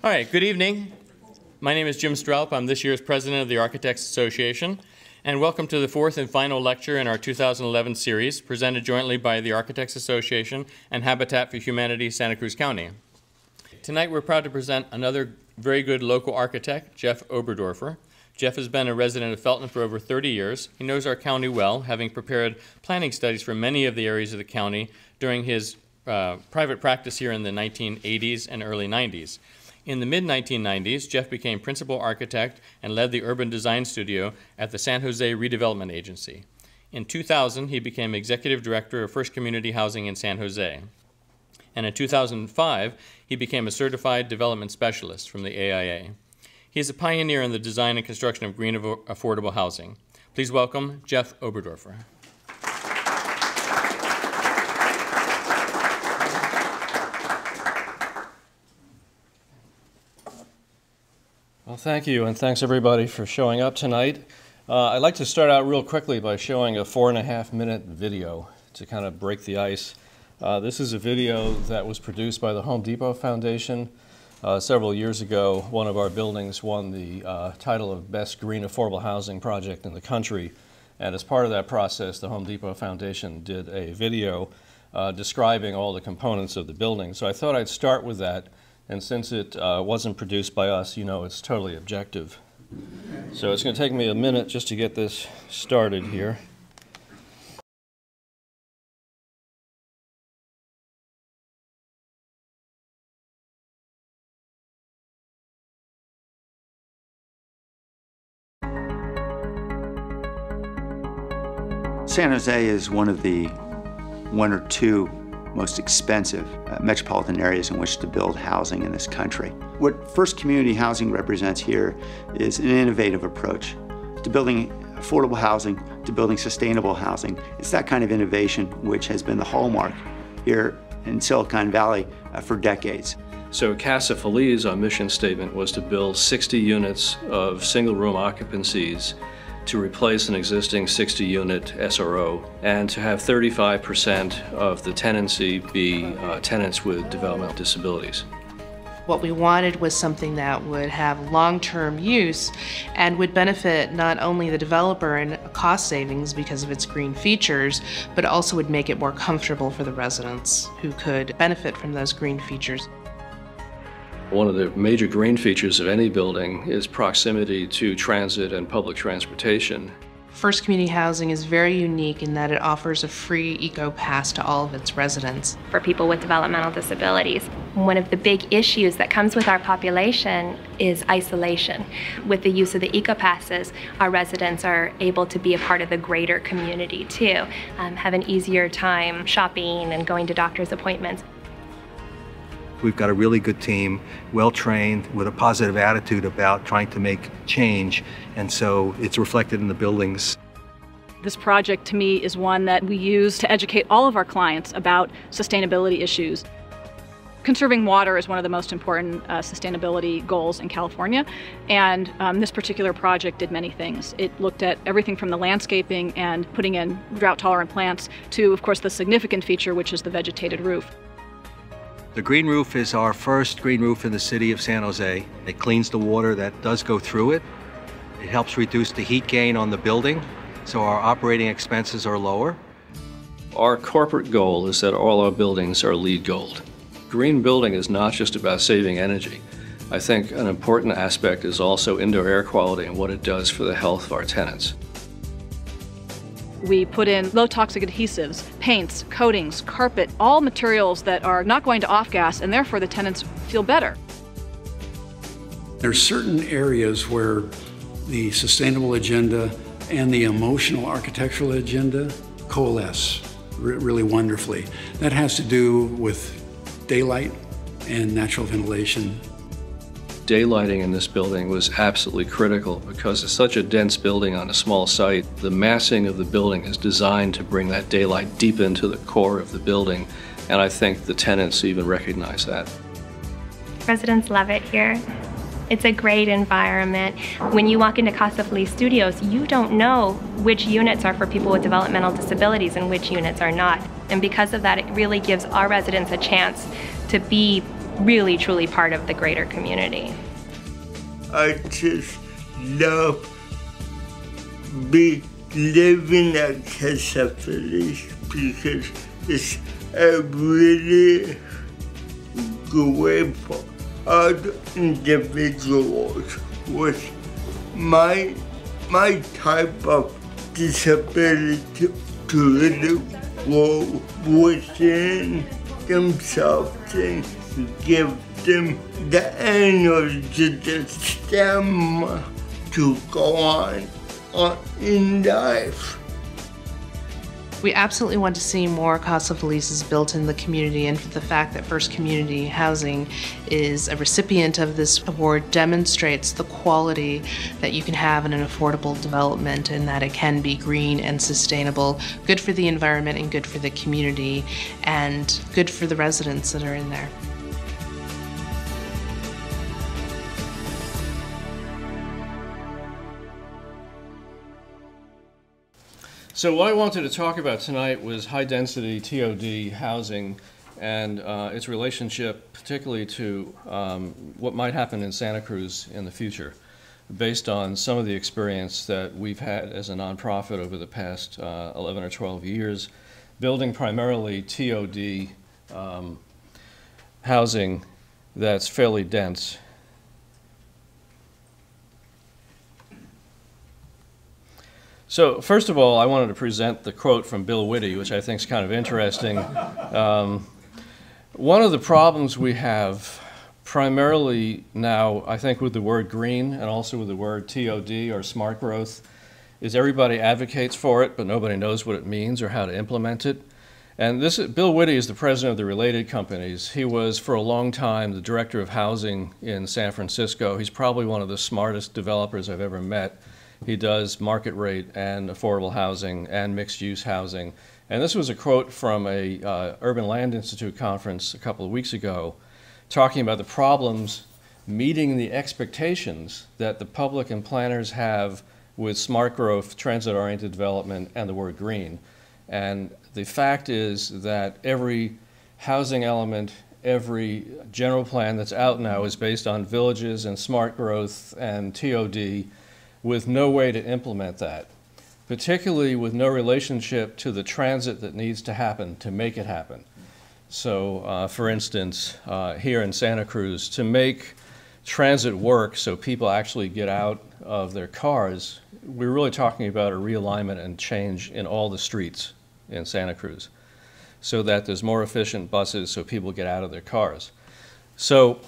All right, good evening. My name is Jim Straup. I'm this year's president of the Architects Association, and welcome to the fourth and final lecture in our 2011 series, presented jointly by the Architects Association and Habitat for Humanity, Santa Cruz County. Tonight we're proud to present another very good local architect, Jeff Oberdorfer. Jeff has been a resident of Felton for over 30 years. He knows our county well, having prepared planning studies for many of the areas of the county during his private practice here in the 1980s and early 90s. In the mid-1990s, Jeff became principal architect and led the urban design studio at the San Jose Redevelopment Agency. In 2000, he became executive director of First Community Housing in San Jose. And in 2005, he became a certified development specialist from the AIA. He is a pioneer in the design and construction of green affordable housing. Please welcome Jeff Oberdorfer. Well, thank you, and thanks everybody for showing up tonight. I'd like to start out real quickly by showing a 4.5-minute video to kind of break the ice. This is a video that was produced by the Home Depot Foundation. Several years ago, one of our buildings won the title of Best Green Affordable Housing Project in the country. And as part of that process, the Home Depot Foundation did a video describing all the components of the building. So I thought I'd start with that. And since it wasn't produced by us, you know, it's totally objective. So it's going to take me a minute just to get this started here. San Jose is one of the one or two most expensive metropolitan areas in which to build housing in this country. What First Community Housing represents here is an innovative approach to building affordable housing, to building sustainable housing. It's that kind of innovation which has been the hallmark here in Silicon Valley for decades. So Casa Feliz, our mission statement was to build 60 units of single-room occupancies to replace an existing 60-unit SRO, and to have 35% of the tenancy be tenants with developmental disabilities. What we wanted was something that would have long-term use and would benefit not only the developer in cost savings because of its green features, but also would make it more comfortable for the residents who could benefit from those green features. One of the major green features of any building is proximity to transit and public transportation. First Community Housing is very unique in that it offers a free eco-pass to all of its residents. For people with developmental disabilities, one of the big issues that comes with our population is isolation. With the use of the eco-passes, our residents are able to be a part of the greater community too, have an easier time shopping and going to doctor's appointments. We've got a really good team, well-trained, with a positive attitude about trying to make change, and so it's reflected in the buildings. This project, to me, is one that we use to educate all of our clients about sustainability issues. Conserving water is one of the most important sustainability goals in California, and this particular project did many things. It looked at everything from the landscaping and putting in drought-tolerant plants to, of course, the significant feature, which is the vegetated roof. The green roof is our first green roof in the city of San Jose. It cleans the water that does go through it. It helps reduce the heat gain on the building, so our operating expenses are lower. Our corporate goal is that all our buildings are LEED Gold. Green building is not just about saving energy. I think an important aspect is also indoor air quality and what it does for the health of our tenants. We put in low toxic adhesives, paints, coatings, carpet, all materials that are not going to off-gas, and therefore the tenants feel better. There's certain areas where the sustainable agenda and the emotional architectural agenda coalesce really wonderfully. That has to do with daylight and natural ventilation. Daylighting in this building was absolutely critical because it's such a dense building on a small site. The massing of the building is designed to bring that daylight deep into the core of the building, and I think the tenants even recognize that. Residents love it here. It's a great environment. When you walk into Casa Feliz Studios, you don't know which units are for people with developmental disabilities and which units are not. And because of that, it really gives our residents a chance to be really, truly part of the greater community. I just love living accessibility because it's a really great for other individuals with my type of disability to really grow within themselves and give them the energy, the stamina to go on in life. We absolutely want to see more cost-of leases built in the community, and the fact that First Community Housing is a recipient of this award demonstrates the quality that you can have in an affordable development, and that it can be green and sustainable, good for the environment and good for the community, and good for the residents that are in there. So what I wanted to talk about tonight was high-density TOD housing and its relationship particularly to what might happen in Santa Cruz in the future, based on some of the experience that we've had as a nonprofit over the past 11 or 12 years, building primarily TOD housing that's fairly dense. So first of all, I wanted to present the quote from Bill Whitty, which I think is kind of interesting. One of the problems we have primarily now, I think with the word green and also with the word TOD or smart growth, is everybody advocates for it, but nobody knows what it means or how to implement it. And Bill Whitty is the president of the Related Companies. He was for a long time the director of housing in San Francisco. He's probably one of the smartest developers I've ever met. He does market rate and affordable housing and mixed-use housing. And this was a quote from a Urban Land Institute conference a couple of weeks ago, talking about the problems meeting the expectations that the public and planners have with smart growth, transit-oriented development, and the word green. And the fact is that every housing element, every general plan that's out now is based on villages and smart growth and TOD, with no way to implement that, particularly with no relationship to the transit that needs to happen to make it happen. So, for instance, here in Santa Cruz, to make transit work so people actually get out of their cars, we're really talking about a realignment and change in all the streets in Santa Cruz, so that there's more efficient buses so people get out of their cars. So,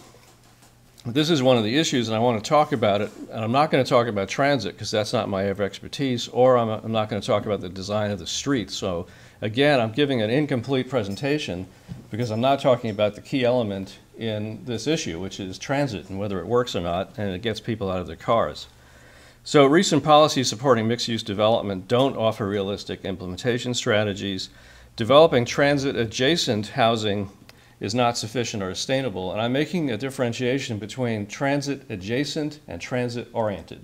this is one of the issues, and I want to talk about it. And I'm not going to talk about transit because that's not my area of expertise, or I'm not going to talk about the design of the streets. So again, I'm giving an incomplete presentation because I'm not talking about the key element in this issue, which is transit and whether it works or not, and it gets people out of their cars. So recent policies supporting mixed-use development don't offer realistic implementation strategies. Developing transit-adjacent housing is not sufficient or sustainable. And I'm making a differentiation between transit adjacent and transit oriented.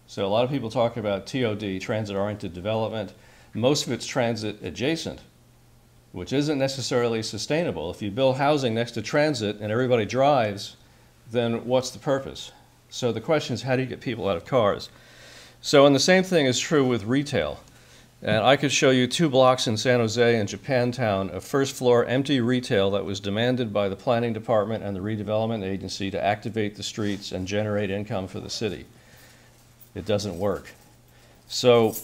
So a lot of people talk about TOD, transit oriented development. Most of it's transit adjacent, which isn't necessarily sustainable. If you build housing next to transit and everybody drives, then what's the purpose? So the question is, how do you get people out of cars? So, and the same thing is true with retail. And I could show you 2 blocks in San Jose and Japantown of first-floor empty retail that was demanded by the planning department and the redevelopment agency to activate the streets and generate income for the city. It doesn't work. So,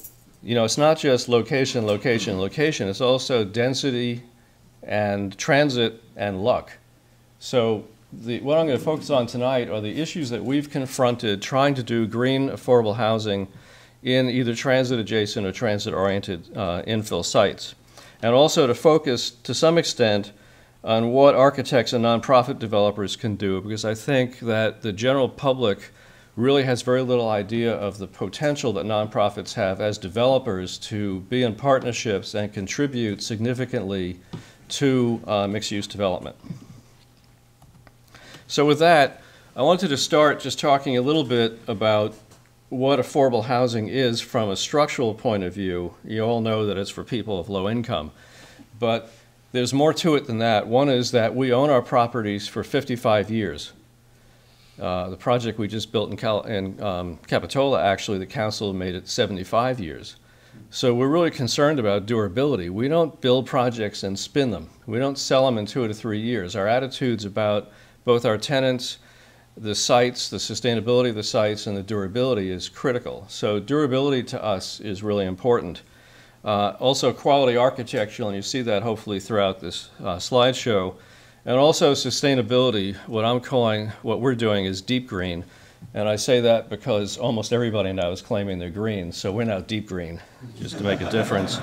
you know, it's not just location, location, location. It's also density and transit and luck. So what I'm going to focus on tonight are the issues that we've confronted trying to do green, affordable housing in either transit-adjacent or transit-oriented infill sites. And also to focus, to some extent, on what architects and nonprofit developers can do, because I think that the general public really has very little idea of the potential that nonprofits have as developers to be in partnerships and contribute significantly to mixed-use development. So with that, I wanted to start just talking a little bit about what affordable housing is from a structural point of view. You all know that it's for people of low income, but there's more to it than that. One is that we own our properties for 55 years. The project we just built in Capitola, actually, the council made it 75 years. So we're really concerned about durability. We don't build projects and spin them. We don't sell them in 2 to 3 years. Our attitudes about both our tenants, the sites, the sustainability of the sites, and the durability is critical. So durability to us is really important. Also quality architecture, and you see that hopefully throughout this slideshow. And also sustainability, what we're doing is deep green. And I say that because almost everybody now is claiming they're green, so we're now deep green, just to make a difference.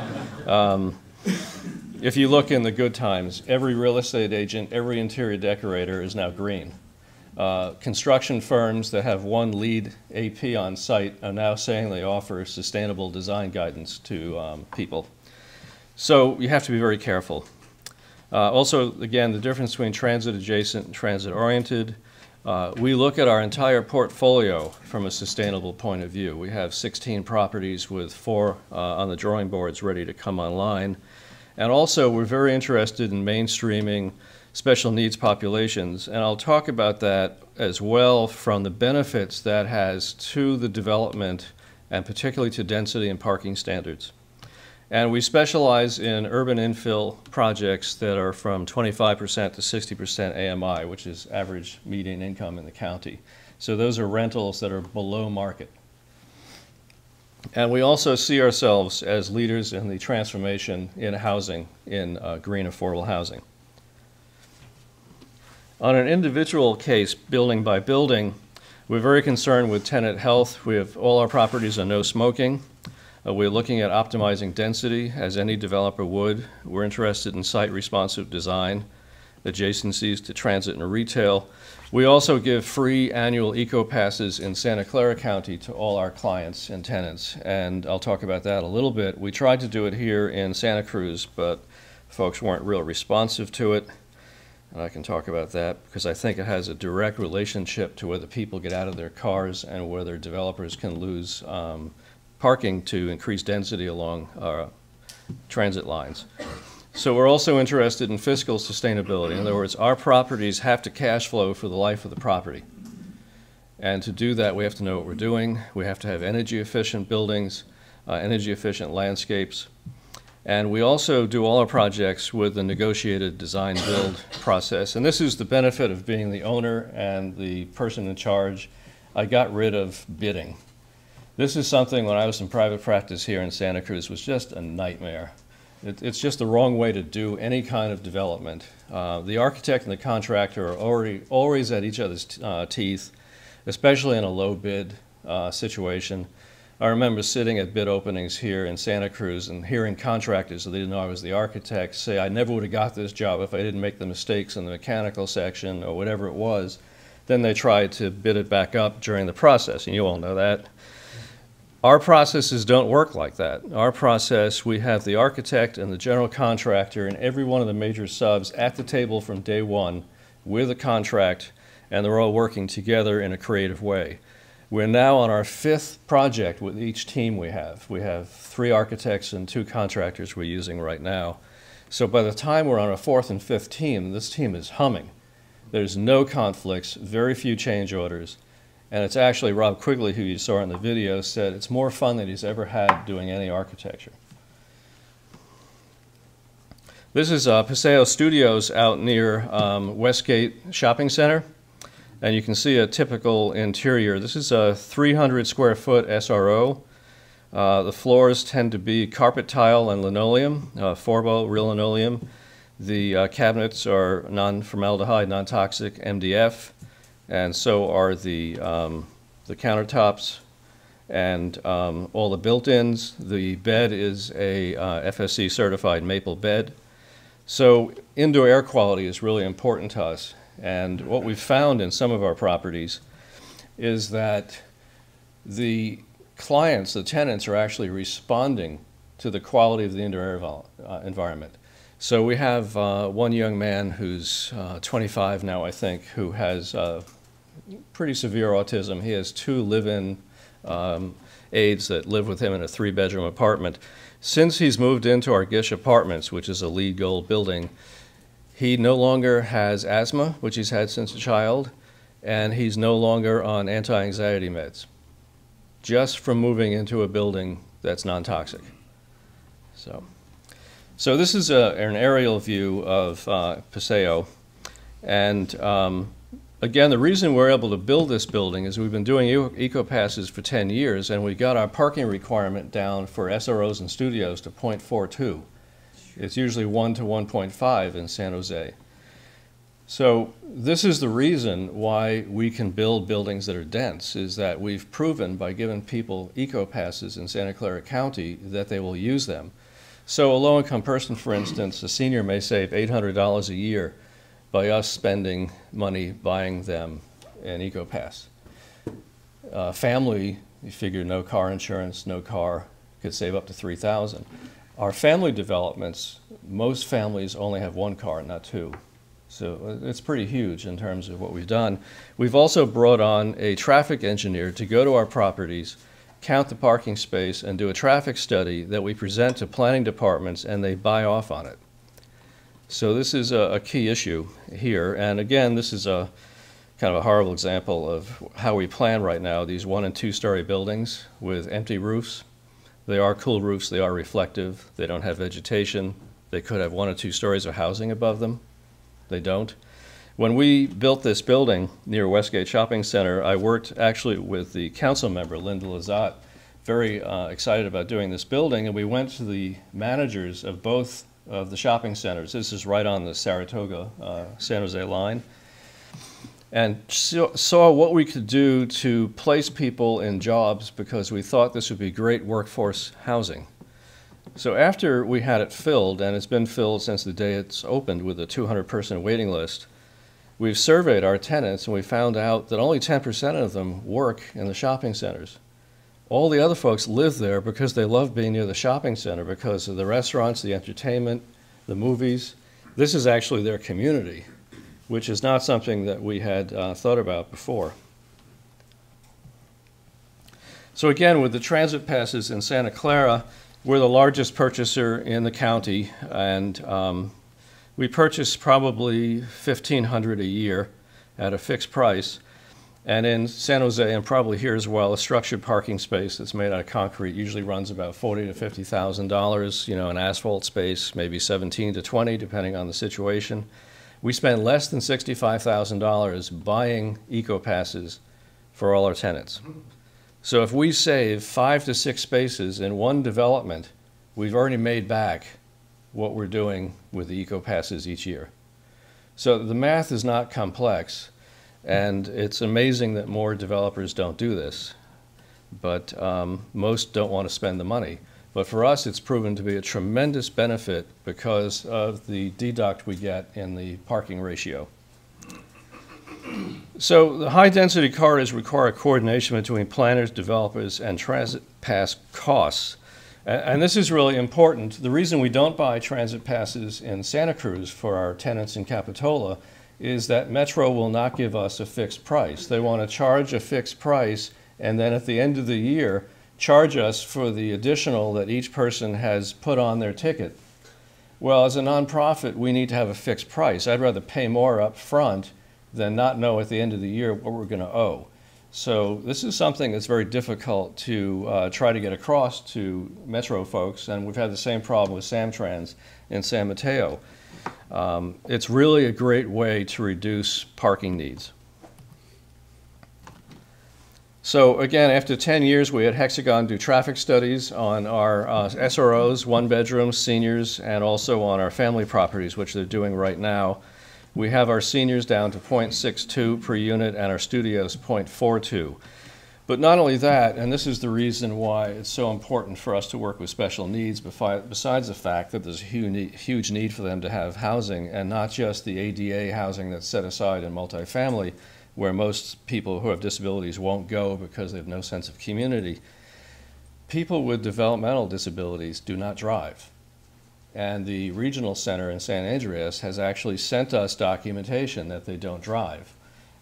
If you look in the good times, every real estate agent, every interior decorator is now green. Construction firms that have one lead AP on site are now saying they offer sustainable design guidance to people. So you have to be very careful. Also, again, the difference between transit adjacent and transit oriented. We look at our entire portfolio from a sustainable point of view. We have 16 properties with 4 on the drawing boards ready to come online. And also, we're very interested in mainstreaming special needs populations. And I'll talk about that as well from the benefits that has to the development and particularly to density and parking standards. And we specialize in urban infill projects that are from 25% to 60% AMI, which is average median income in the county. So those are rentals that are below market. And we also see ourselves as leaders in the transformation in housing, in green affordable housing. On an individual case, building by building, we're very concerned with tenant health. We have all our properties are no smoking. We're looking at optimizing density, as any developer would. We're interested in site-responsive design, adjacencies to transit and retail. We also give free annual eco-passes in Santa Clara County to all our clients and tenants, and I'll talk about that a little bit. We tried to do it here in Santa Cruz, but folks weren't real responsive to it, and I can talk about that because I think it has a direct relationship to whether people get out of their cars and whether developers can lose parking to increase density along our transit lines. So we're also interested in fiscal sustainability. In other words, our properties have to cash flow for the life of the property. And to do that, we have to know what we're doing. We have to have energy efficient buildings, energy efficient landscapes. And we also do all our projects with a negotiated design build process. And this is the benefit of being the owner and the person in charge. I got rid of bidding. This is something when I was in private practice here in Santa Cruz was just a nightmare. It's just the wrong way to do any kind of development. The architect and the contractor are always at each other's teeth, especially in a low bid situation. I remember sitting at bid openings here in Santa Cruz and hearing contractors that they didn't know I was the architect say, I never would have got this job if I didn't make the mistakes in the mechanical section or whatever it was. Then they tried to bid it back up during the process, and you all know that. Our processes don't work like that. Our process, we have the architect and the general contractor and every one of the major subs at the table from day one with a contract, and they're all working together in a creative way. We're now on our 5th project with each team we have. We have 3 architects and 2 contractors we're using right now. So by the time we're on our 4th and 5th team, this team is humming. There's no conflicts, very few change orders. And it's actually Rob Quigley, who you saw in the video, said it's more fun than he's ever had doing any architecture. This is Paseo Studios out near Westgate Shopping Center. And you can see a typical interior. This is a 300 square foot SRO. The floors tend to be carpet tile and linoleum, Forbo real linoleum. The cabinets are non-formaldehyde, non-toxic MDF. And so are the countertops and all the built-ins. The bed is a FSC certified maple bed. So indoor air quality is really important to us. And what we've found in some of our properties is that the clients, the tenants, are actually responding to the quality of the indoor air environment. So we have one young man who's 25 now, I think, who has pretty severe autism. He has 2 live-in aides that live with him in a 3-bedroom apartment. Since he's moved into our Gish Apartments, which is a LEED Gold building, he no longer has asthma, which he's had since a child, and he's no longer on anti-anxiety meds, just from moving into a building that's non-toxic. So this is an aerial view of Paseo, and again, the reason we're able to build this building is we've been doing eco-passes for 10 years, and we got our parking requirement down for SROs and studios to 0.42. It's usually 1 to 1.5 in San Jose. So this is the reason why we can build buildings that are dense, is that we've proven by giving people eco-passes in Santa Clara County that they will use them. So a low-income person, for instance, a senior may save $800 a year by us spending money buying them an eco-pass. Family, you figure no car insurance, no car, could save up to $3,000. Our family developments, most families only have one car, not two. So it's pretty huge in terms of what we've done. We've also brought on a traffic engineer to go to our properties, count the parking space, and do a traffic study that we present to planning departments, and they buy off on it. So this is a key issue here. And again, this is a kind of a horrible example of how we plan right now, these 1- and 2-story buildings with empty roofs. They are cool roofs, they are reflective, they don't have vegetation. They could have 1 or 2 stories of housing above them. They don't. When we built this building near Westgate Shopping Center, I worked actually with the council member, Linda Lazat, very excited about doing this building, and we went to the managers of both of the shopping centers. This is right on the Saratoga-San Jose line, and saw what we could do to place people in jobs because we thought this would be great workforce housing. So after we had it filled, and it's been filled since the day it's opened with a 200-person waiting list, we've surveyed our tenants and we found out that only 10% of them work in the shopping centers. All the other folks live there because they love being near the shopping center because of the restaurants, the entertainment, the movies. This is actually their community, which is not something that we had thought about before. So again, with the transit passes in Santa Clara, we're the largest purchaser in the county, and we purchase probably $1,500 a year at a fixed price. And in San Jose, and probably here as well, a structured parking space that's made out of concrete usually runs about $40,000 to $50,000. You know, an asphalt space, maybe $17,000 to $20,000, depending on the situation. We spend less than $65,000 buying eco-passes for all our tenants. So if we save 5 to 6 spaces in one development, we've already made back what we're doing with the eco-passes each year. So the math is not complex, and it's amazing that more developers don't do this, but most don't want to spend the money. But for us, it's proven to be a tremendous benefit because of the deduct we get in the parking ratio. So the high-density corridors require coordination between planners, developers, and transit pass costs. And this is really important. The reason we don't buy transit passes in Santa Cruz for our tenants in Capitola is that Metro will not give us a fixed price. They want to charge a fixed price, and then at the end of the year, charge us for the additional that each person has put on their ticket. Well, as a nonprofit, we need to have a fixed price. I'd rather pay more up front than not know at the end of the year what we're going to owe. So this is something that's very difficult to try to get across to Metro folks, and we've had the same problem with Samtrans in San Mateo. It's really a great way to reduce parking needs. So again, after 10 years, we had Hexagon do traffic studies on our SROs, 1-bedrooms, seniors, and also on our family properties, which they're doing right now. We have our seniors down to 0.62 per unit and our studios 0.42. But not only that, and this is the reason why it's so important for us to work with special needs, besides the fact that there's a huge need for them to have housing, and not just the ADA housing that's set aside in multifamily, where most people who have disabilities won't go because they have no sense of community. People with developmental disabilities do not drive. And the regional center in San Andreas has actually sent us documentation that they don't drive.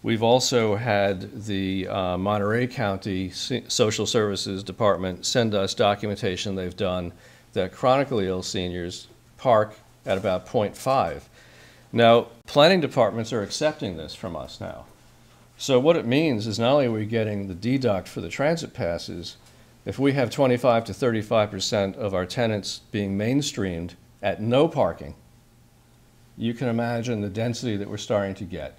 We've also had the Monterey County Social Services Department send us documentation they've done that chronically ill seniors park at about 0.5. Now, planning departments are accepting this from us now. So what it means is not only are we getting the deduct for the transit passes, if we have 25 to 35% of our tenants being mainstreamed at no parking, you can imagine the density that we're starting to get.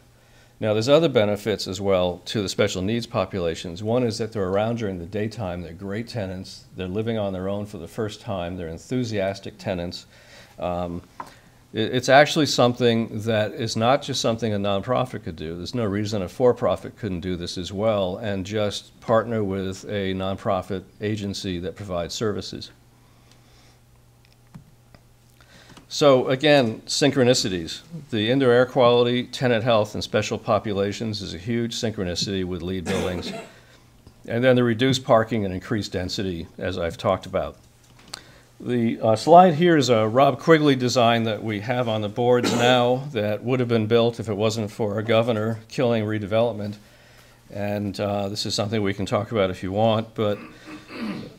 Now, there's other benefits as well to the special needs populations. One is that they're around during the daytime. They're great tenants. They're living on their own for the first time. They're enthusiastic tenants. It's actually something that is not just something a nonprofit could do. There's no reason a for-profit couldn't do this as well and just partner with a nonprofit agency that provides services. So again, synchronicities. The indoor air quality, tenant health, and special populations is a huge synchronicity with LEED buildings. And then the reduced parking and increased density, as I've talked about. The slide here is a Rob Quigley design that we have on the boards now that would have been built if it wasn't for our governor killing redevelopment. And this is something we can talk about if you want, but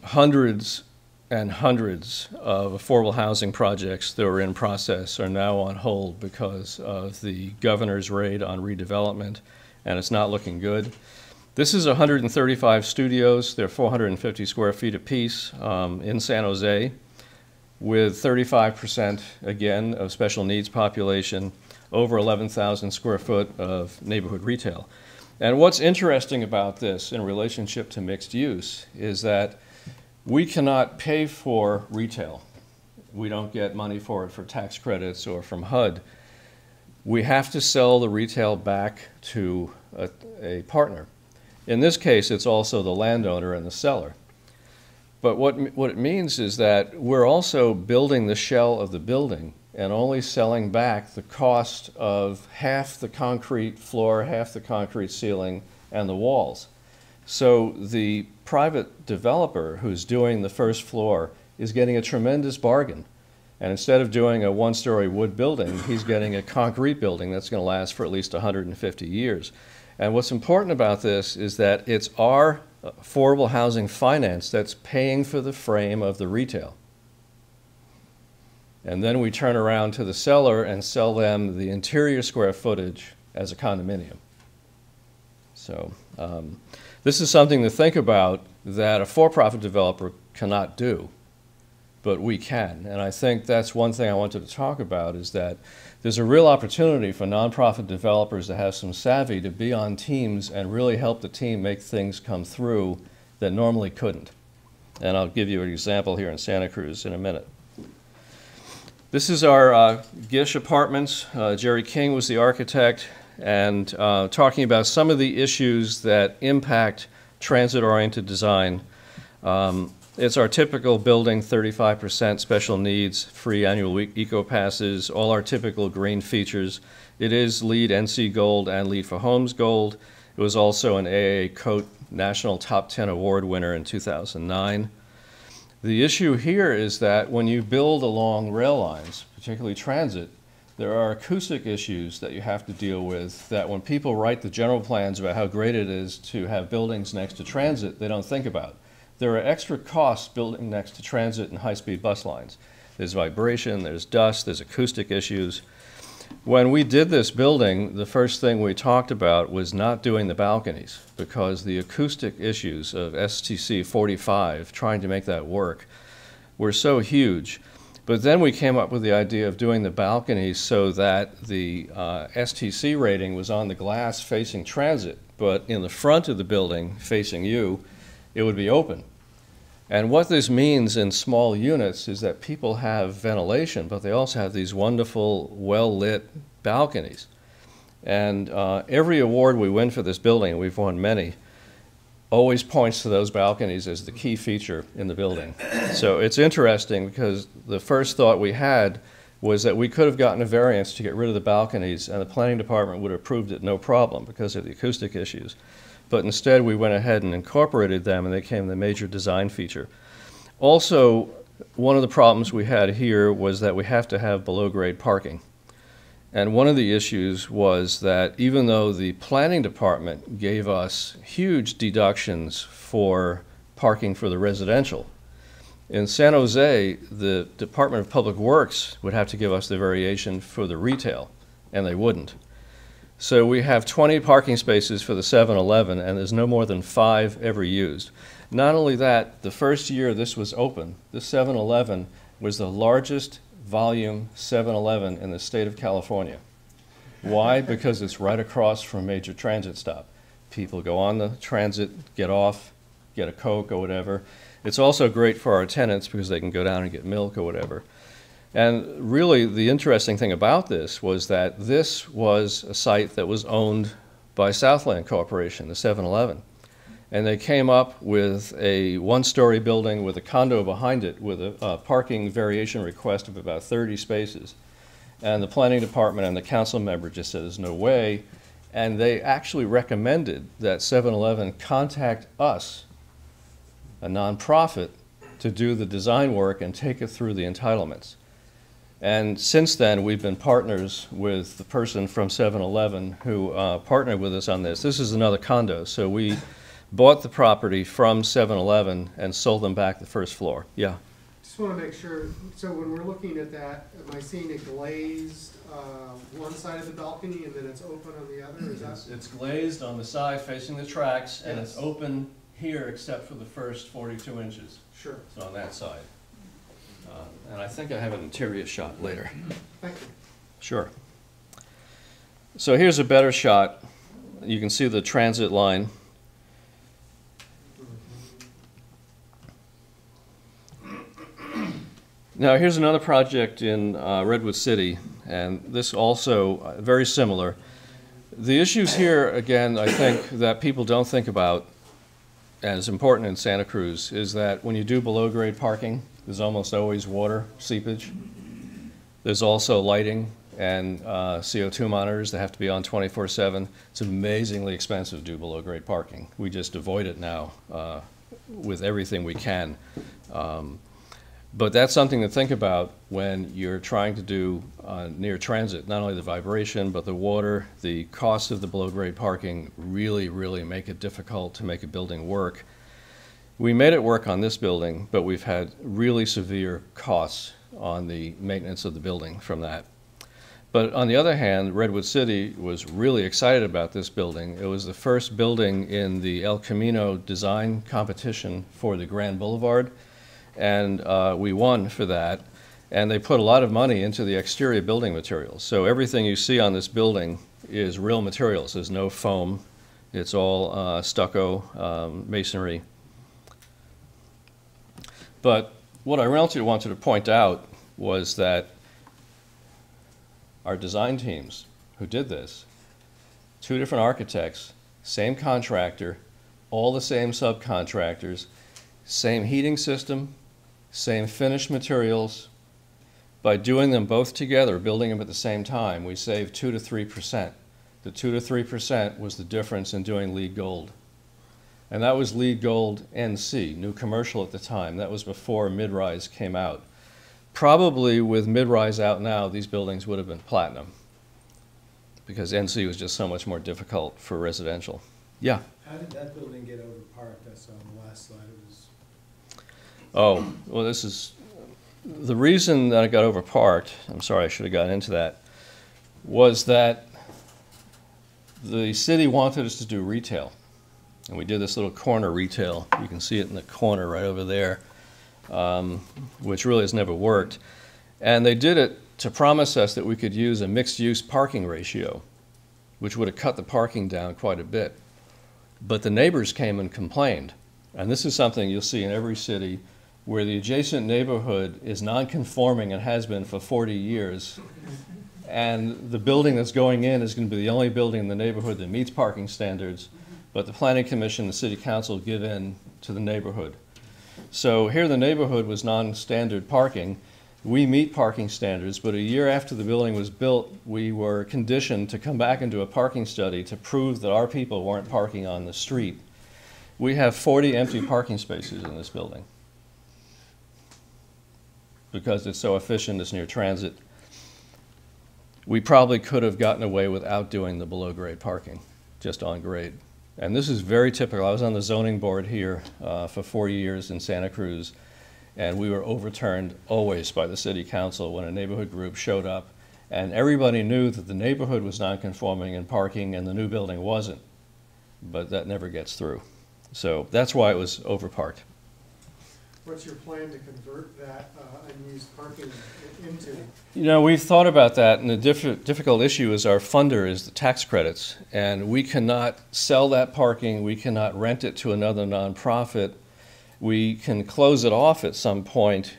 hundreds and hundreds of affordable housing projects that were in process are now on hold because of the governor's raid on redevelopment, and it's not looking good. This is 135 studios. They're 450 square feet apiece in San Jose, with 35%, again, of special needs population, over 11,000 square foot of neighborhood retail. And what's interesting about this in relationship to mixed use is that we cannot pay for retail. We don't get money for it for tax credits or from HUD. We have to sell the retail back to a partner. In this case, it's also the landowner and the seller. But what it means is that we're also building the shell of the building and only selling back the cost of half the concrete floor, half the concrete ceiling, and the walls. So the private developer who's doing the first floor is getting a tremendous bargain. And instead of doing a one-story wood building, he's getting a concrete building that's going to last for at least 150 years. And what's important about this is that it's our affordable housing finance that's paying for the frame of the retail. And then we turn around to the seller and sell them the interior square footage as a condominium. So this is something to think about that a for-profit developer cannot do, but we can. And I think that's one thing I wanted to talk about is that there's a real opportunity for nonprofit developers to have some savvy to be on teams and really help the team make things come through that normally couldn't. And I'll give you an example here in Santa Cruz in a minute. This is our Gish Apartments. Jerry King was the architect, and talking about some of the issues that impact transit-oriented design. It's our typical building, 35% special needs, free annual eco passes, all our typical green features. It is LEED NC Gold and LEED for Homes Gold. It was also an AAA Coat National Top 10 Award winner in 2009. The issue here is that when you build along rail lines, particularly transit, there are acoustic issues that you have to deal with that when people write the general plans about how great it is to have buildings next to transit, they don't think about. There are extra costs building next to transit and high-speed bus lines. There's vibration, there's dust, there's acoustic issues. When we did this building, the first thing we talked about was not doing the balconies because the acoustic issues of STC 45, trying to make that work, were so huge. But then we came up with the idea of doing the balconies so that the STC rating was on the glass facing transit, but in the front of the building facing you, it would be open. And what this means in small units is that people have ventilation, but they also have these wonderful, well-lit balconies. And every award we win for this building, and we've won many, always points to those balconies as the key feature in the building. So it's interesting because the first thought we had was that we could have gotten a variance to get rid of the balconies, and the planning department would have approved it no problem because of the acoustic issues. But instead we went ahead and incorporated them and they became the major design feature. Also, one of the problems we had here was that we have to have below grade parking. And one of the issues was that even though the planning department gave us huge deductions for parking for the residential, In San Jose, the Department of Public Works would have to give us the variation for the retail, and they wouldn't. So we have 20 parking spaces for the 7-Eleven, and there's no more than 5 ever used. Not only that, the first year this was open, this 7-Eleven was the largest volume 7-Eleven in the state of California. Why? Because it's right across from a major transit stop. People go on the transit, get off, get a Coke or whatever. It's also great for our tenants because they can go down and get milk or whatever. And really, the interesting thing about this was that this was a site that was owned by Southland Corporation, the 7-Eleven. And they came up with a one-story building with a condo behind it with a parking variation request of about 30 spaces. And the planning department and the council member just said, there's no way. And they actually recommended that 7-Eleven contact us, a nonprofit, to do the design work and take it through the entitlements. And since then, we've been partners with the person from 7-Eleven who partnered with us on this. This is another condo, so we bought the property from 7-Eleven and sold them back the first floor. Yeah? Just want to make sure, so when we're looking at that, am I seeing it glazed one side of the balcony and then it's open on the other? Is that? It's glazed on the side facing the tracks, and Yes. it's open here except for the first 42 inches. Sure. It's on that side. And I think I have an interior shot later. Thank you. Sure. So here's a better shot. You can see the transit line. Now here's another project in Redwood City, and this also very similar. The issues here, again, I think that people don't think about, and it's important in Santa Cruz, is that when you do below grade parking, there's almost always water seepage. There's also lighting and CO2 monitors that have to be on 24/7. It's amazingly expensive to do below grade parking. We just avoid it now with everything we can. But that's something to think about when you're trying to do near transit. Not only the vibration, but the water, the cost of the below grade parking really, really make it difficult to make a building work. We made it work on this building, but we've had really severe costs on the maintenance of the building from that. But on the other hand, Redwood City was really excited about this building. It was the first building in the El Camino design competition for the Grand Boulevard, and we won for that. And they put a lot of money into the exterior building materials. So everything you see on this building is real materials. There's no foam. It's all stucco, masonry. But what I really wanted to point out was that our design teams who did this, 2 different architects, same contractor, all the same subcontractors, same heating system, same finished materials. By doing them both together, building them at the same time, we saved 2 to 3%. The 2 to 3% was the difference in doing LEED Gold. And that was LEED Gold NC, new commercial at the time. That was before mid-rise came out. Probably with mid-rise out now, these buildings would have been platinum because NC was just so much more difficult for residential. Yeah? How did that building get overparked? I saw on the last slide it was. Oh, well, this is the reason that it got overparked. I'm sorry, I should have gotten into that. Was that the city wanted us to do retail. And we did this little corner retail. You can see it in the corner right over there, which really has never worked. And they did it to promise us that we could use a mixed-use parking ratio, which would have cut the parking down quite a bit. But the neighbors came and complained. And this is something you'll see in every city where the adjacent neighborhood is non-conforming and has been for 40 years. And the building that's going in is going to be the only building in the neighborhood that meets parking standards. But the Planning Commission and the City Council give in to the neighborhood. So here the neighborhood was non-standard parking. We meet parking standards, but a year after the building was built, we were conditioned to come back and do a parking study to prove that our people weren't parking on the street. We have 40 empty parking spaces in this building because it's so efficient, it's near transit. We probably could have gotten away without doing the below grade parking, just on grade. And this is very typical. I was on the zoning board here for 4 years in Santa Cruz, And we were overturned always by the city council when a neighborhood group showed up, and everybody knew that the neighborhood was non-conforming in parking and the new building wasn't. But that never gets through. So that's why it was overparked. What's your plan to convert that unused parking into? You know, we've thought about that, and the difficult issue is our funder is the tax credits, and we cannot sell that parking, we cannot rent it to another nonprofit. We can close it off at some point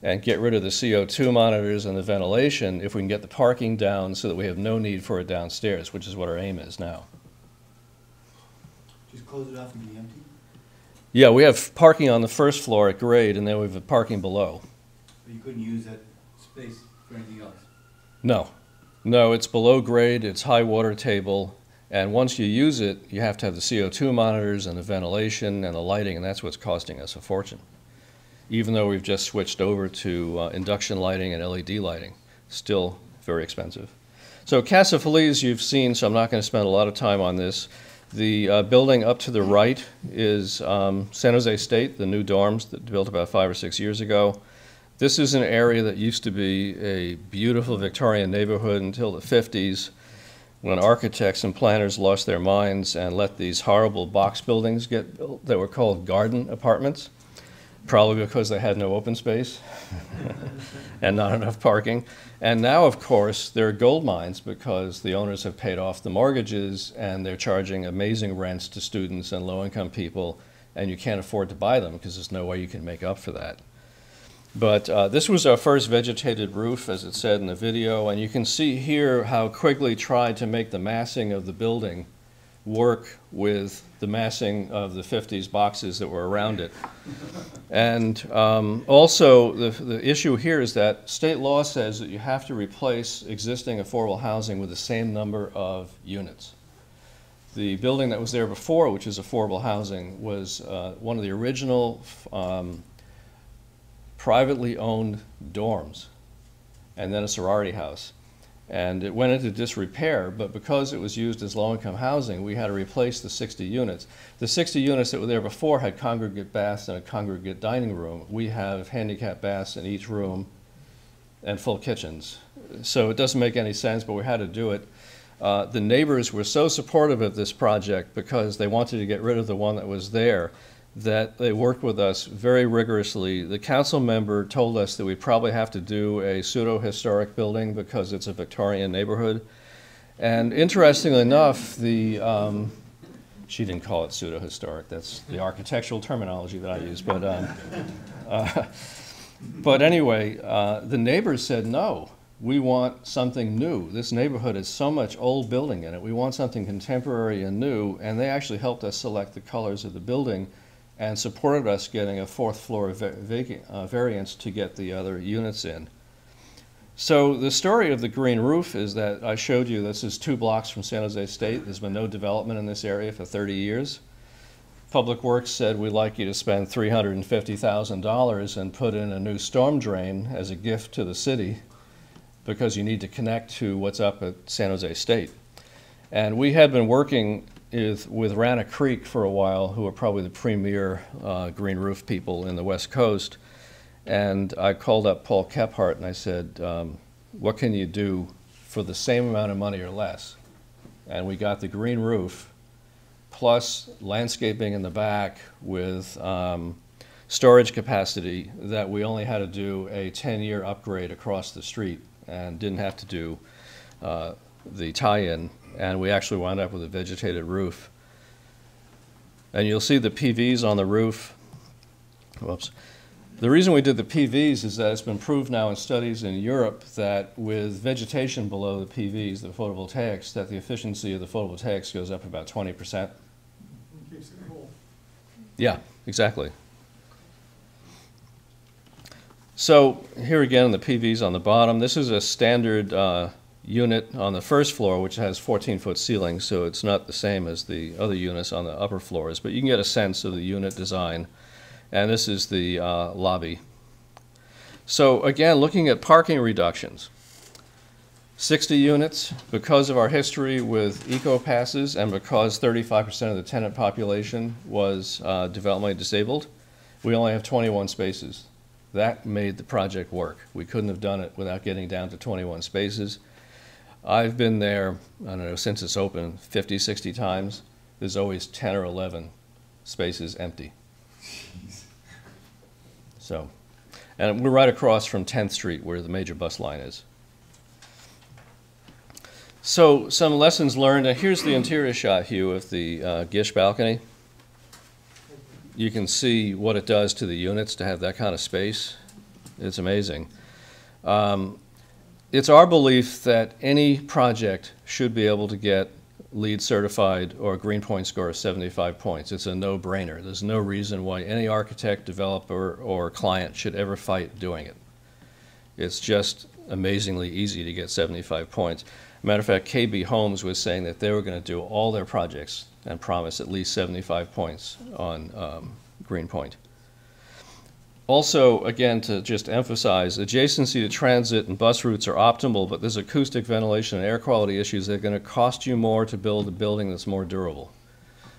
and get rid of the CO2 monitors and the ventilation if we can get the parking down so that we have no need for it downstairs, which is what our aim is now. Just close it off and be empty? Yeah, we have parking on the first floor at grade, and then we have parking below. But you couldn't use that space for anything else? No. No, it's below grade, it's high water table, and once you use it, you have to have the CO2 monitors and the ventilation and the lighting, and that's what's costing us a fortune. Even though we've just switched over to induction lighting and LED lighting, still very expensive. So Casa Feliz you've seen, so I'm not going to spend a lot of time on this. The building up to the right is San Jose State, the new dorms that built about 5 or 6 years ago. This is an area that used to be a beautiful Victorian neighborhood until the 50s, when architects and planners lost their minds and let these horrible box buildings get built that were called garden apartments, probably because they had no open space and not enough parking. And now, of course, they're gold mines because the owners have paid off the mortgages and they're charging amazing rents to students and low-income people, and you can't afford to buy them because there's no way you can make up for that. But this was our first vegetated roof, as it said in the video, and you can see here how Quigley tried to make the massing of the building work with the massing of the 50s boxes that were around it. And also, the issue here is that state law says that you have to replace existing affordable housing with the same number of units. The building that was there before, which is affordable housing, was one of the original privately owned dorms, and then a sorority house. And it went into disrepair, but because it was used as low-income housing, we had to replace the 60 units. The 60 units that were there before had congregate baths and a congregate dining room. We have handicap baths in each room and full kitchens. So it doesn't make any sense, but we had to do it. The neighbors were so supportive of this project because they wanted to get rid of the one that was there that they worked with us very rigorously. The council member told us that we'd probably have to do a pseudo-historic building because it's a Victorian neighborhood. And interestingly enough, she didn't call it pseudo-historic, that's the architectural terminology that I use. But anyway, the neighbors said, no, we want something new. This neighborhood has so much old building in it. We want something contemporary and new, and they actually helped us select the colors of the building and supported us getting a 4th floor variance to get the other units in. So the story of the green roof is that I showed you this is 2 blocks from San Jose State. There's been no development in this area for 30 years. Public Works said, we'd like you to spend $350,000 and put in a new storm drain as a gift to the city because you need to connect to what's up at San Jose State. And we had been working with Rana Creek for a while, who are probably the premier green roof people in the West Coast. And I called up Paul Kephart and I said, what can you do for the same amount of money or less? And we got the green roof plus landscaping in the back with storage capacity that we only had to do a 10-year upgrade across the street and didn't have to do the tie-in. And we actually wound up with a vegetated roof. And you'll see the PVs on the roof. Whoops. The reason we did the PVs is that it's been proved now in studies in Europe that with vegetation below the PVs, the photovoltaics, that the efficiency of the photovoltaics goes up about 20%. Keeps it cool. Yeah, exactly. So here again, the PVs on the bottom. This is a standard unit on the first floor, which has 14-foot ceilings, so it's not the same as the other units on the upper floors, but you can get a sense of the unit design. And this is the lobby. So again, looking at parking reductions. 60 units, because of our history with eco-passes and because 35% of the tenant population was developmentally disabled, we only have 21 spaces. That made the project work. We couldn't have done it without getting down to 21 spaces. I've been there, I don't know, since it's open 50, 60 times. There's always 10 or 11 spaces empty. So, and we're right across from 10th Street where the major bus line is. So some lessons learned. Here's the interior shot, Hugh, of the Gish balcony. You can see what it does to the units to have that kind of space. It's amazing. It's our belief that any project should be able to get LEED certified or a green point score of 75 points. It's a no-brainer. There's no reason why any architect, developer, or client should ever fight doing it. It's just amazingly easy to get 75 points. Matter of fact, KB Homes was saying that they were going to do all their projects and promise at least 75 points on green point. Also, again, to just emphasize, adjacency to transit and bus routes are optimal, but there's acoustic, ventilation, and air quality issues that are going to cost you more to build a building that's more durable.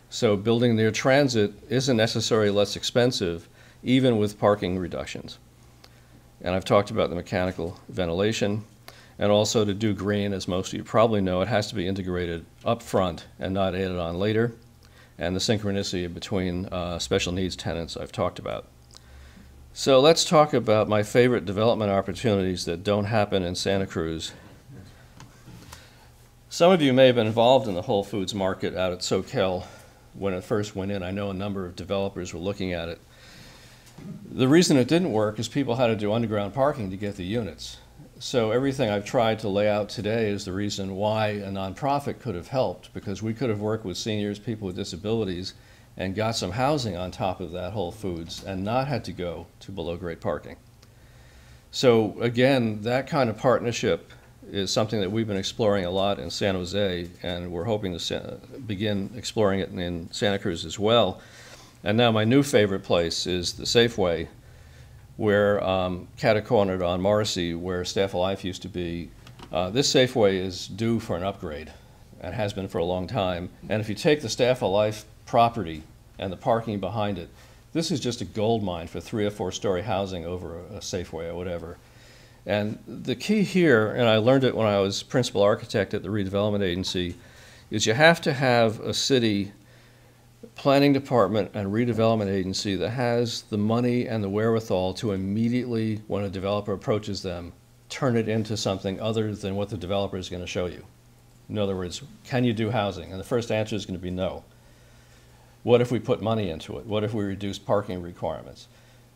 So building near transit isn't necessarily less expensive, even with parking reductions. And I've talked about the mechanical ventilation. And also to do green, as most of you probably know, it has to be integrated up front and not added on later. And the synchronicity between special needs tenants I've talked about. So let's talk about my favorite development opportunities that don't happen in Santa Cruz. Some of you may have been involved in the Whole Foods market out at Soquel when it first went in. I know a number of developers were looking at it. The reason it didn't work is people had to do underground parking to get the units. So everything I've tried to lay out today is the reason why a nonprofit could have helped, because we could have worked with seniors, people with disabilities, and got some housing on top of that Whole Foods and not had to go to below-grade parking. So again, that kind of partnership is something that we've been exploring a lot in San Jose, and we're hoping to begin exploring it in Santa Cruz as well. And now my new favorite place is the Safeway, where catacornered on Morrissey, where Staff of Life used to be. This Safeway is due for an upgrade and has been for a long time. And if you take the Staff of Life property and the parking behind it, this is just a gold mine for 3- or 4-story housing over a Safeway or whatever. And the key here, and I learned it when I was principal architect at the redevelopment agency, is you have to have a city planning department and redevelopment agency that has the money and the wherewithal to immediately, when a developer approaches them, turn it into something other than what the developer is going to show you. In other words, can you do housing? And the first answer is going to be no. What if we put money into it? What if we reduce parking requirements?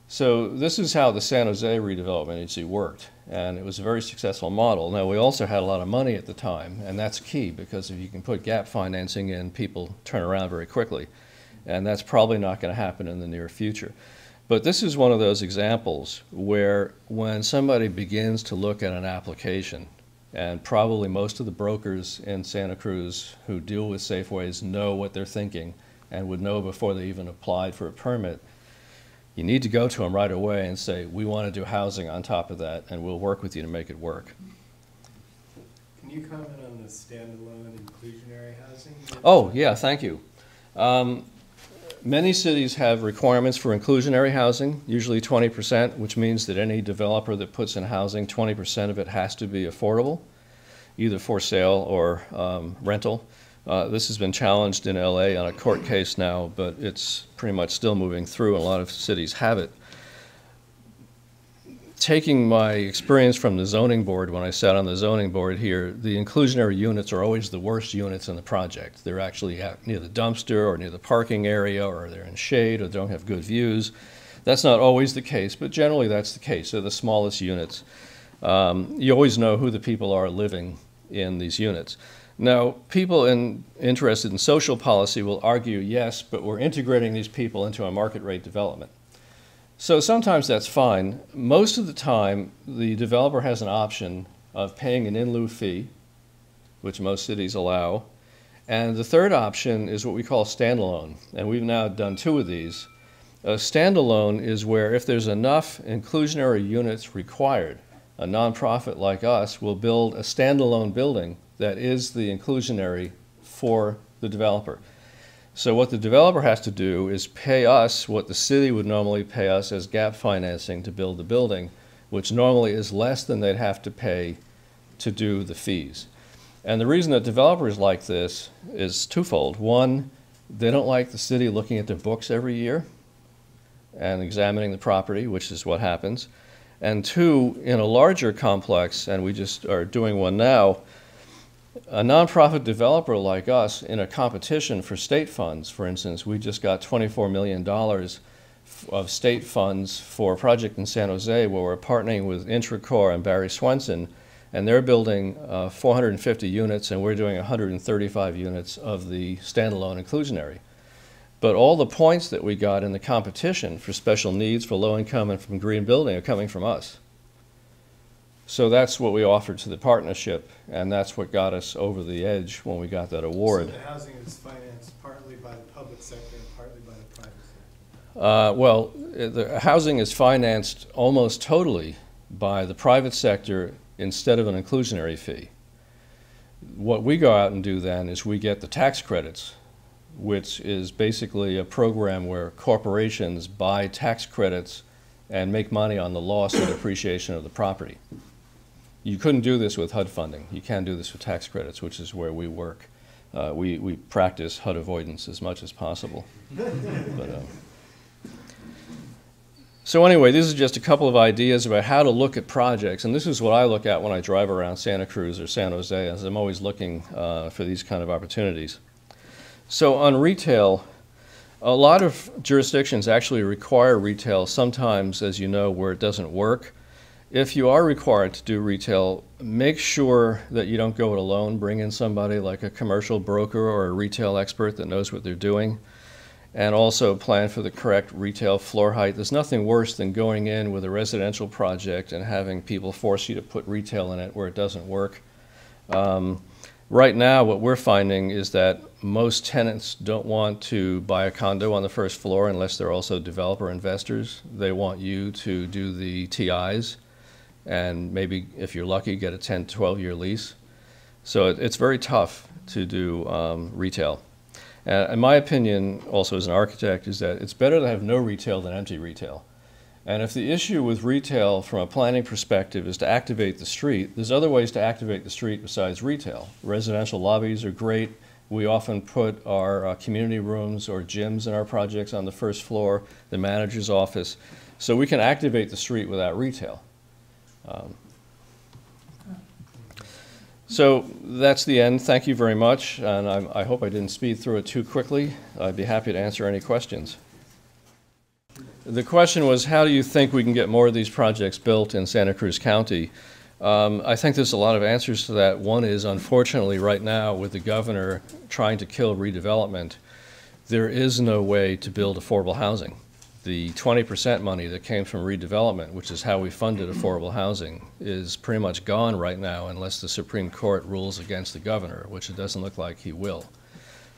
So this is how the San Jose redevelopment agency worked, and it was a very successful model. Now, we also had a lot of money at the time, and that's key, because if you can put gap financing in, people turn around very quickly, and that's probably not going to happen in the near future. But this is one of those examples where when somebody begins to look at an application, and probably most of the brokers in Santa Cruz who deal with Safeways know what they're thinking and would know before they even applied for a permit, you need to go to them right away and say, we want to do housing on top of that, and we'll work with you to make it work. Can you comment on the standalone inclusionary housing? Oh, yeah, thank you. Many cities have requirements for inclusionary housing, usually 20%, which means that any developer that puts in housing, 20% of it has to be affordable, either for sale or rental. This has been challenged in LA on a court case now, but it's pretty much still moving through, and a lot of cities have it. Taking my experience from the zoning board, when I sat on the zoning board here, the inclusionary units are always the worst units in the project. They're actually out near the dumpster or near the parking area, or they're in shade, or they don't have good views. That's not always the case, but generally that's the case. They're the smallest units. You always know who the people are living in these units. Now, people interested in social policy will argue, yes, but we're integrating these people into a market rate development. So sometimes that's fine. Most of the time, the developer has an option of paying an in lieu fee, which most cities allow. And the third option is what we call standalone. And we've now done 2 of these. A standalone is where if there's enough inclusionary units required, a nonprofit like us will build a standalone building that is the inclusionary for the developer. So what the developer has to do is pay us what the city would normally pay us as gap financing to build the building, which normally is less than they'd have to pay to do the fees. And the reason that developers like this is twofold. One, they don't like the city looking at their books every year and examining the property, which is what happens. And two, in a larger complex, and we just are doing one now, a nonprofit developer like us in a competition for state funds, for instance, we just got $24 million of state funds for a project in San Jose where we're partnering with Intracor and Barry Swenson, and they're building 450 units, and we're doing 135 units of the standalone inclusionary. But all the points that we got in the competition for special needs, for low income, and from green building are coming from us. So that's what we offered to the partnership, and that's what got us over the edge when we got that award. So the housing is financed partly by the public sector and partly by the private sector? Well, the housing is financed almost totally by the private sector instead of an inclusionary fee. What we go out and do then is we get the tax credits, which is basically a program where corporations buy tax credits and make money on the loss and depreciation of the property. You couldn't do this with HUD funding. You can do this with tax credits, which is where we work. We practice HUD avoidance as much as possible. So anyway, these are just a couple of ideas about how to look at projects, and this is what I look at when I drive around Santa Cruz or San Jose, as I'm always looking for these kind of opportunities. So on retail, a lot of jurisdictions actually require retail sometimes, as you know, where it doesn't work. If you are required to do retail, make sure that you don't go it alone. Bring in somebody like a commercial broker or a retail expert that knows what they're doing. And also plan for the correct retail floor height. There's nothing worse than going in with a residential project and having people force you to put retail in it where it doesn't work. Right now, what we're finding is that most tenants don't want to buy a condo on the first floor unless they're also developer investors. They want you to do the TIs and maybe, if you're lucky, get a 10, 12-year lease. So it's very tough to do retail. And my opinion, also as an architect, is that it's better to have no retail than empty retail. And if the issue with retail from a planning perspective is to activate the street, there's other ways to activate the street besides retail. Residential lobbies are great. We often put our community rooms or gyms in our projects on the first floor, the manager's office. So we can activate the street without retail. So that's the end. Thank you very much. And I hope I didn't speed through it too quickly. I'd be happy to answer any questions. The question was, how do you think we can get more of these projects built in Santa Cruz County? I think there's a lot of answers to that. One is, unfortunately, right now, with the governor trying to kill redevelopment, there is no way to build affordable housing. The 20% money that came from redevelopment, which is how we funded affordable housing, is pretty much gone right now unless the Supreme Court rules against the governor, which it doesn't look like he will.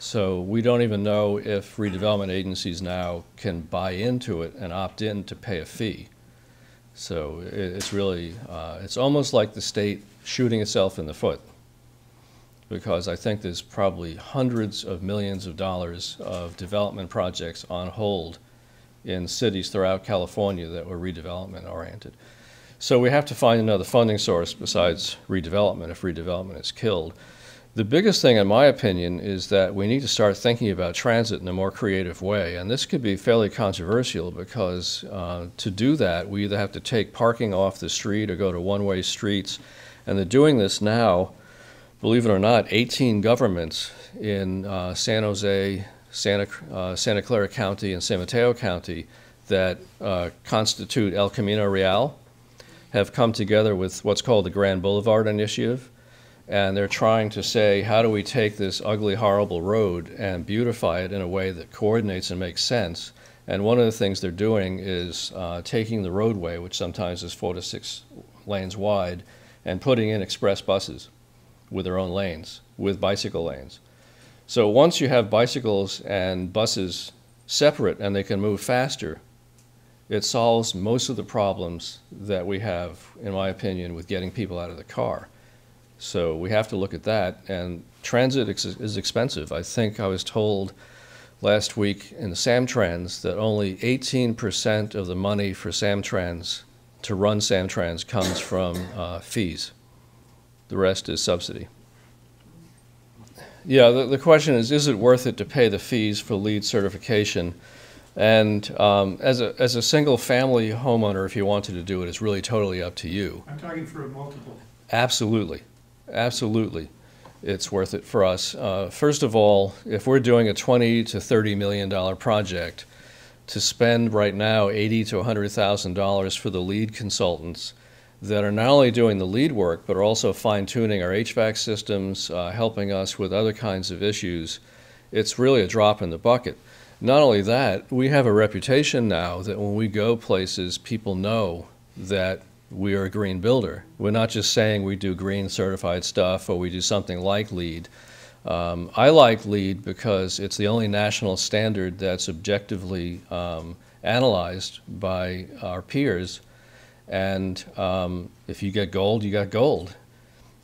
So we don't even know if redevelopment agencies now can buy into it and opt in to pay a fee. So it's really, it's almost like the state shooting itself in the foot, because I think there's probably hundreds of millions of dollars of development projects on hold in cities throughout California that were redevelopment oriented. So we have to find another funding source besides redevelopment if redevelopment is killed. The biggest thing, in my opinion, is that we need to start thinking about transit in a more creative way. And this could be fairly controversial because to do that, we either have to take parking off the street or go to one-way streets. And they're doing this now, believe it or not, 18 governments in San Jose, Santa Clara County, and San Mateo County that constitute El Camino Real have come together with what's called the Grand Boulevard Initiative. And they're trying to say, how do we take this ugly, horrible road and beautify it in a way that coordinates and makes sense? And one of the things they're doing is taking the roadway, which sometimes is 4 to 6 lanes wide, and putting in express buses with their own lanes, with bicycle lanes. So once you have bicycles and buses separate and they can move faster, it solves most of the problems that we have, in my opinion, with getting people out of the car. So we have to look at that, and transit is expensive. I think I was told last week in the Samtrans that only 18% of the money for Samtrans, to run Samtrans, comes from fees. The rest is subsidy. Yeah, the question is it worth it to pay the fees for LEED certification? And as a single-family homeowner, if you wanted to do it, it's really totally up to you. I'm talking for a multiple. Absolutely. Absolutely. It's worth it for us. First of all, if we're doing a $20 to $30 million project, to spend right now $80,000 to $100,000 for the LEED consultants that are not only doing the LEED work, but are also fine-tuning our HVAC systems, helping us with other kinds of issues, it's really a drop in the bucket. Not only that, we have a reputation now that when we go places, people know that we are a green builder. We're not just saying we do green certified stuff or we do something like LEED. I like LEED because it's the only national standard that's objectively analyzed by our peers. And if you get gold, you got gold.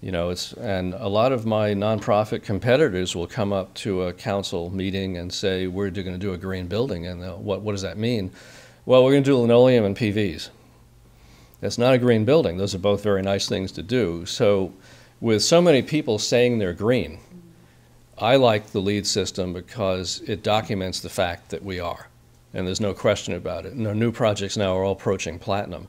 You know, and a lot of my nonprofit competitors will come up to a council meeting and say, we're going to do a green building. And what does that mean? Well, we're going to do linoleum and PVs. That's not a green building. Those are both very nice things to do. So with so many people saying they're green, I like the LEED system because it documents the fact that we are. And there's no question about it. And our new projects now are all approaching platinum.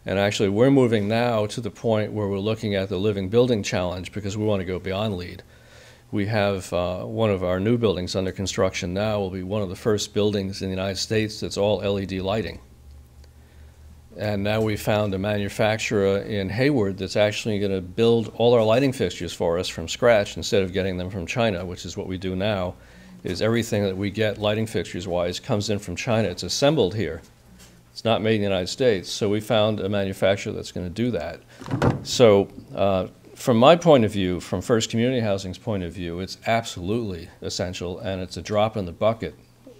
And actually, we're moving now to the point where we're looking at the Living Building Challenge because we want to go beyond LEED. We have one of our new buildings under construction now will be one of the first buildings in the United States that's all LED lighting. And now we found a manufacturer in Hayward that's actually going to build all our lighting fixtures for us from scratch instead of getting them from China, which is what we do now, is everything that we get lighting fixtures-wise comes in from China. It's assembled here. It's not made in the United States, so we found a manufacturer that's going to do that. So from my point of view, from First Community Housing's point of view, it's absolutely essential, and it's a drop in the bucket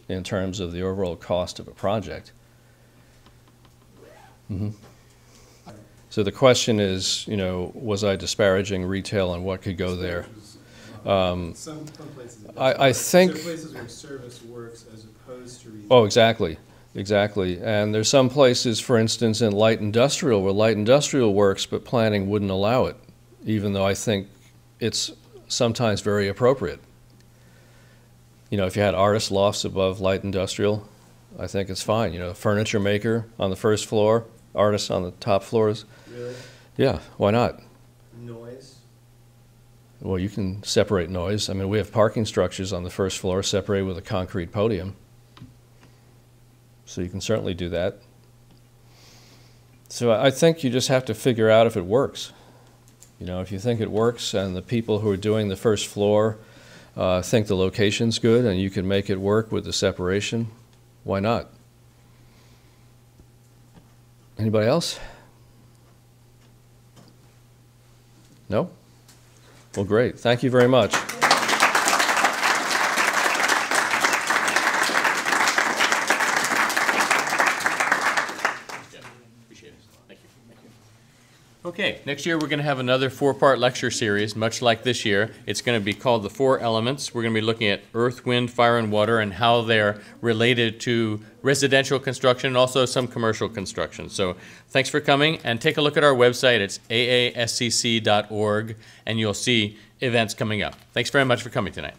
in terms of the overall cost of a project. Mm-hmm. So the question is, you know, was I disparaging retail and what could go there? Some places I think... There are places where service works as opposed to retail. Oh, exactly. Exactly. And there's some places, for instance, in light industrial, where light industrial works, but planning wouldn't allow it, even though I think it's sometimes very appropriate. You know, if you had artist lofts above light industrial, I think it's fine. You know, furniture maker on the first floor, artists on the top floors. Really? Yeah, why not? Noise? Well, you can separate noise. I mean, we have parking structures on the first floor separated with a concrete podium. So you can certainly do that. So I think you just have to figure out if it works. You know, if you think it works and the people who are doing the first floor think the location's good and you can make it work with the separation, why not? Anybody else? No? Well, great. Thank you very much. Okay, next year we're going to have another 4-part lecture series, much like this year. It's going to be called The Four Elements. We're going to be looking at earth, wind, fire, and water and how they're related to residential construction and also some commercial construction. So thanks for coming, and take a look at our website. It's aascc.org, and you'll see events coming up. Thanks very much for coming tonight.